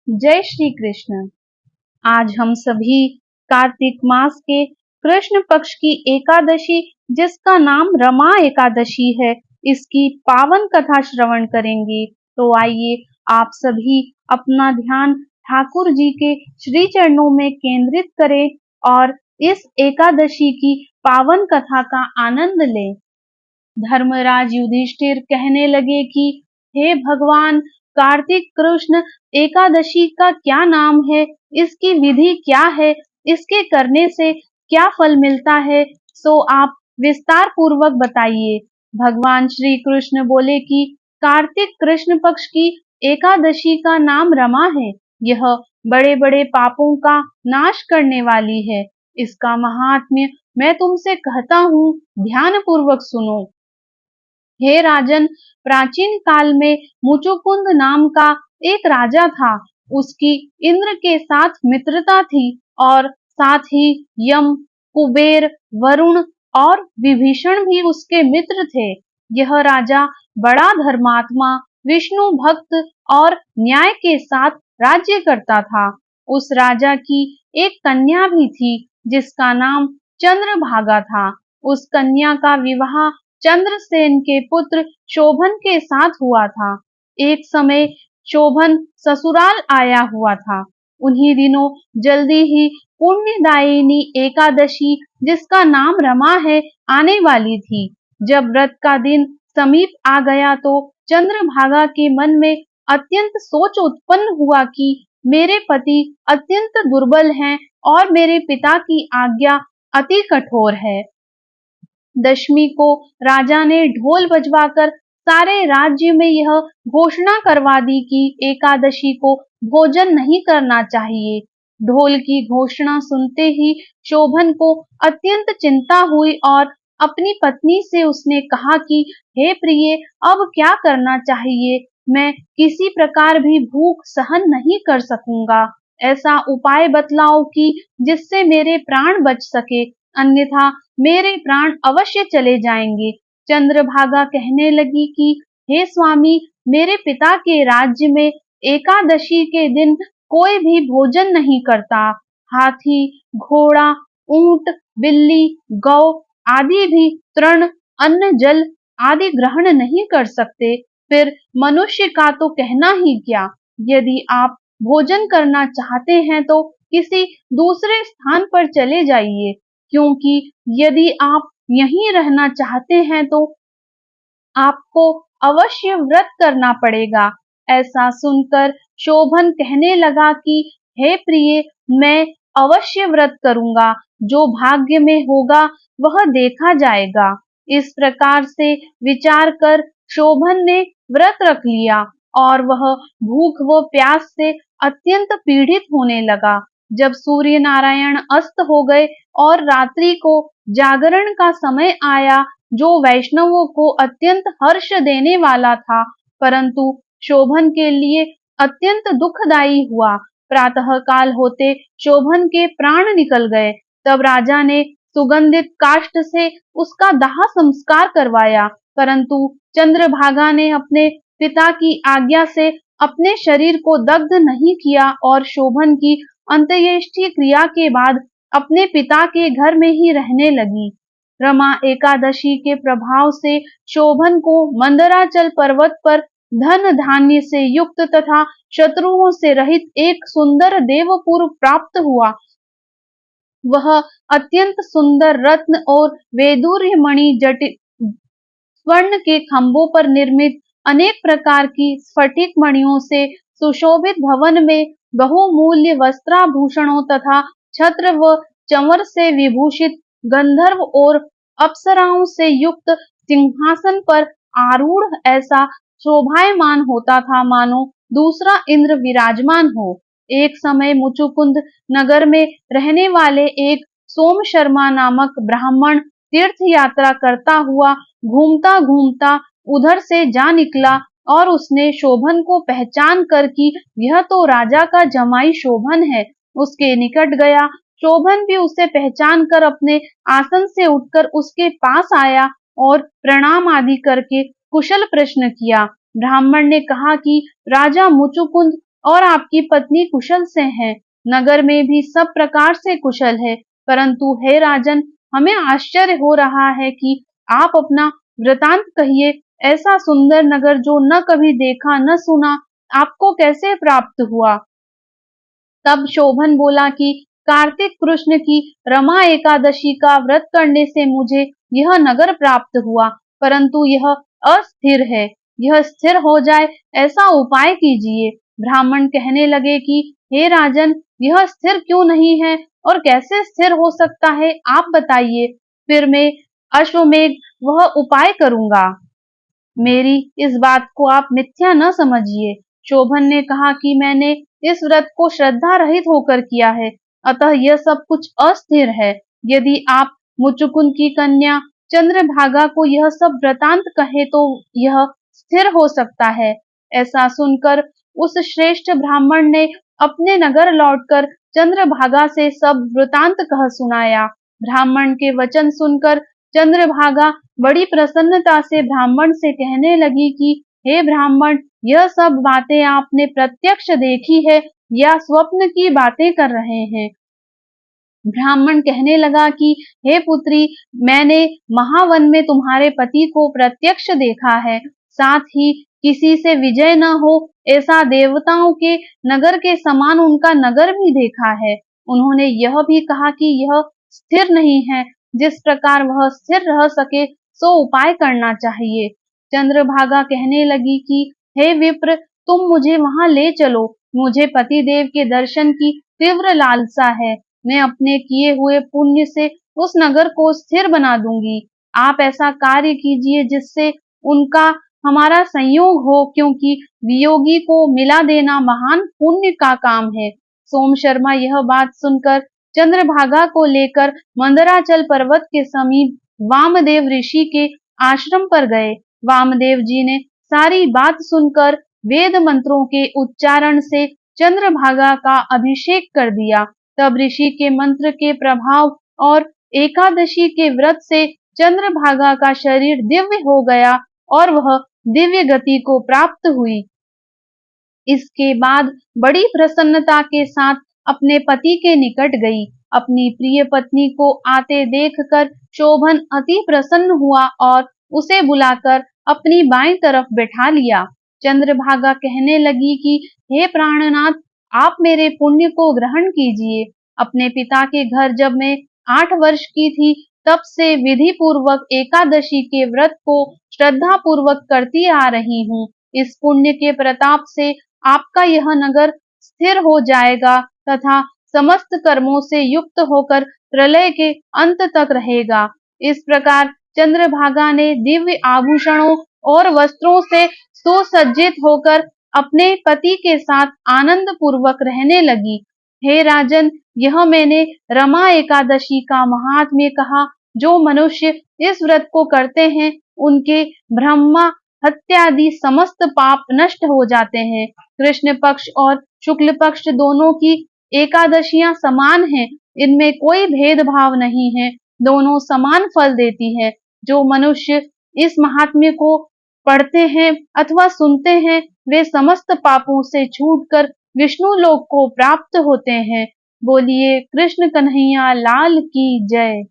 जय श्री कृष्ण। आज हम सभी कार्तिक मास के कृष्ण पक्ष की एकादशी, जिसका नाम रमा एकादशी है, इसकी पावन कथा श्रवण करेंगे। तो आइए आप सभी अपना ध्यान ठाकुर जी के श्री चरणों में केंद्रित करें और इस एकादशी की पावन कथा का आनंद लें। धर्मराज युधिष्ठिर कहने लगे कि हे भगवान, कार्तिक कृष्ण एकादशी का क्या नाम है, इसकी विधि क्या है, इसके करने से क्या फल मिलता है, सो आप विस्तार पूर्वक बताइए। भगवान श्री कृष्ण बोले कि कार्तिक कृष्ण पक्ष की एकादशी का नाम रमा है। यह बड़े बड़े पापों का नाश करने वाली है। इसका महात्म्य मैं तुमसे कहता हूँ, ध्यान पूर्वक सुनो। हे राजन, प्राचीन काल में मुचुकुंद नाम का एक राजा था। उसकी इंद्र के साथ मित्रता थी और साथ ही यम, कुबेर, वरुण और विभीषण भी उसके मित्र थे। यह राजा बड़ा धर्मात्मा, विष्णु भक्त और न्याय के साथ राज्य करता था। उस राजा की एक कन्या भी थी, जिसका नाम चंद्रभागा था। उस कन्या का विवाह चंद्रसेन के पुत्र शोभन के साथ हुआ था। एक समय शोभन ससुराल आया हुआ था। उन्हीं दिनों जल्दी ही पुण्यदायिनी एकादशी, जिसका नाम रमा है, आने वाली थी। जब व्रत का दिन समीप आ गया तो चंद्रभागा के मन में अत्यंत सोच उत्पन्न हुआ कि मेरे पति अत्यंत दुर्बल हैं और मेरे पिता की आज्ञा अति कठोर है। दशमी को राजा ने ढोल बजवाकर सारे राज्य में यह घोषणा करवा दी कि एकादशी को भोजन नहीं करना चाहिए। ढोल की घोषणा सुनते ही शोभन को अत्यंत चिंता हुई और अपनी पत्नी से उसने कहा कि हे प्रिय, अब क्या करना चाहिए? मैं किसी प्रकार भी भूख सहन नहीं कर सकूंगा। ऐसा उपाय बतलाओ कि जिससे मेरे प्राण बच सके, अन्यथा मेरे प्राण अवश्य चले जाएंगे। चंद्रभागा कहने लगी कि हे स्वामी, मेरे पिता के राज्य में एकादशी के दिन कोई भी भोजन नहीं करता। हाथी, घोड़ा, ऊंट, बिल्ली, गौ आदि भी तृण, अन्न, जल आदि ग्रहण नहीं कर सकते। फिर मनुष्य का तो कहना ही क्या। यदि आप भोजन करना चाहते हैं तो किसी दूसरे स्थान पर चले जाइए, क्योंकि यदि आप यहीं रहना चाहते हैं तो आपको अवश्य व्रत करना पड़ेगा। ऐसा सुनकर शोभन कहने लगा कि हे प्रिय, मैं अवश्य व्रत करूंगा। जो भाग्य में होगा वह देखा जाएगा। इस प्रकार से विचार कर शोभन ने व्रत रख लिया और वह भूख व प्यास से अत्यंत पीड़ित होने लगा। जब सूर्य नारायण अस्त हो गए और रात्रि को जागरण का समय आया, जो वैष्णवों को अत्यंत हर्ष देने वाला था, परंतु शोभन के लिए अत्यंत दुखदायी हुआ। प्रातः काल होते शोभन के प्राण निकल गए। तब राजा ने सुगंधित काष्ठ से उसका दाह संस्कार करवाया, परंतु चंद्रभागा ने अपने पिता की आज्ञा से अपने शरीर को दग्ध नहीं किया और शोभन की अंत्येष्टि क्रिया के बाद अपने पिता के घर में ही रहने लगी। रमा एकादशी के प्रभाव से शोभन को मंदराचल पर्वत पर धन धान्य से युक्त तथा शत्रुओं से रहित एक सुंदर देवपुर प्राप्त हुआ। वह अत्यंत सुंदर रत्न और वैदूर्य मणि जटित स्वर्ण के खंभों पर निर्मित अनेक प्रकार की स्फटिक मणियों से सुशोभित भवन में बहुमूल्य वस्त्राभूषणों तथा छत्र व चंवर से विभूषित गंधर्व और अप्सराओं से युक्त सिंहासन पर आरूढ़ ऐसा शोभायमान होता था, मानो दूसरा इंद्र विराजमान हो। एक समय मुचुकुंद नगर में रहने वाले एक सोम शर्मा नामक ब्राह्मण तीर्थ यात्रा करता हुआ घूमता घूमता उधर से जा निकला और उसने शोभन को पहचान कर कि यह तो राजा का जमाई शोभन है, उसके निकट गया। शोभन भी उसे पहचान कर अपने आसन से उठकर उसके पास आया और प्रणाम आदि करके कुशल प्रश्न किया। ब्राह्मण ने कहा कि राजा मुचुकुंद, और आपकी पत्नी कुशल से हैं। नगर में भी सब प्रकार से कुशल है, परंतु हे राजन, हमें आश्चर्य हो रहा है कि आप अपना वृतांत कहिए। ऐसा सुंदर नगर जो न कभी देखा न सुना, आपको कैसे प्राप्त हुआ? तब शोभन बोला कि कार्तिक कृष्ण की रमा एकादशी का व्रत करने से मुझे यह नगर प्राप्त हुआ, परंतु यह अस्थिर है। यह स्थिर हो जाए ऐसा उपाय कीजिए। ब्राह्मण कहने लगे कि हे राजन, यह स्थिर क्यों नहीं है और कैसे स्थिर हो सकता है, आप बताइए, फिर मैं अश्वमेध वह उपाय करूंगा। मेरी इस बात को आप मिथ्या न समझिए। शोभन ने कहा कि मैंने इस व्रत को श्रद्धा रहित होकर किया है, अतः यह सब कुछ अस्थिर है। यदि आप मुचुकुंद की कन्या चंद्रभागा को यह सब वृतांत कहे तो यह स्थिर हो सकता है। ऐसा सुनकर उस श्रेष्ठ ब्राह्मण ने अपने नगर लौटकर चंद्रभागा से सब वृतांत कह सुनाया। ब्राह्मण के वचन सुनकर चंद्रभागा बड़ी प्रसन्नता से ब्राह्मण से कहने लगी कि हे ब्राह्मण, यह सब बातें आपने प्रत्यक्ष देखी है या स्वप्न की बातें कर रहे हैं? ब्राह्मण कहने लगा कि हे पुत्री, मैंने महावन में तुम्हारे पति को प्रत्यक्ष देखा है, साथ ही किसी से विजय न हो ऐसा देवताओं के नगर के समान उनका नगर भी देखा है। उन्होंने यह भी कहा कि यह स्थिर नहीं है, जिस प्रकार वह स्थिर रह सके सो उपाय करना चाहिए। चंद्रभागा कहने लगी कि हे विप्र, तुम मुझे वहां ले चलो, मुझे पतिदेव के दर्शन की तीव्र लालसा है। मैं अपने किए हुए पुण्य से उस नगर को स्थिर बना दूंगी। आप ऐसा कार्य कीजिए जिससे उनका हमारा संयोग हो, क्योंकि वियोगी को मिला देना महान पुण्य का काम है। सोम शर्मा यह बात सुनकर चंद्रभागा को लेकर मंदराचल पर्वत के समीप वामदेव ऋषि के आश्रम पर गए। वामदेव जी ने सारी बात सुनकर वेद मंत्रों के उच्चारण से चंद्रभागा का अभिषेक कर दिया। तब ऋषि के मंत्र के प्रभाव और एकादशी के व्रत से चंद्रभागा का शरीर दिव्य हो गया और वह दिव्य गति को प्राप्त हुई। इसके बाद बड़ी प्रसन्नता के साथ अपने पति के निकट गई। अपनी प्रिय पत्नी को आते देखकर शोभन अति प्रसन्न हुआ और उसे बुलाकर अपनी बाईं तरफ बैठा लिया। चंद्रभागा कहने लगी कि हे प्राणनाथ, आप मेरे पुण्य को ग्रहण कीजिए। अपने पिता के घर जब मैं 8 वर्ष की थी, तब से विधि पूर्वक एकादशी के व्रत को श्रद्धा पूर्वक करती आ रही हूँ। इस पुण्य के प्रताप से आपका यह नगर स्थिर हो जाएगा तथा समस्त कर्मों से युक्त होकर प्रलय के अंत तक रहेगा। इस प्रकार चंद्रभागा ने दिव्य आभूषणों और वस्त्रों से सुसज्जित होकर अपने पति के साथ आनंद पूर्वक रहने लगी। हे राजन, यह मैंने रमा एकादशी का महात्म्य कहा। जो मनुष्य इस व्रत को करते हैं, उनके ब्रह्मा हत्यादि समस्त पाप नष्ट हो जाते हैं। कृष्ण पक्ष और शुक्ल पक्ष दोनों की एकादशियां समान हैं, इनमें कोई भेदभाव नहीं है, दोनों समान फल देती है। जो मनुष्य इस महात्म्य को पढ़ते हैं अथवा सुनते हैं, वे समस्त पापों से छूटकर विष्णु लोक को प्राप्त होते हैं। बोलिए कृष्ण कन्हैया लाल की जय।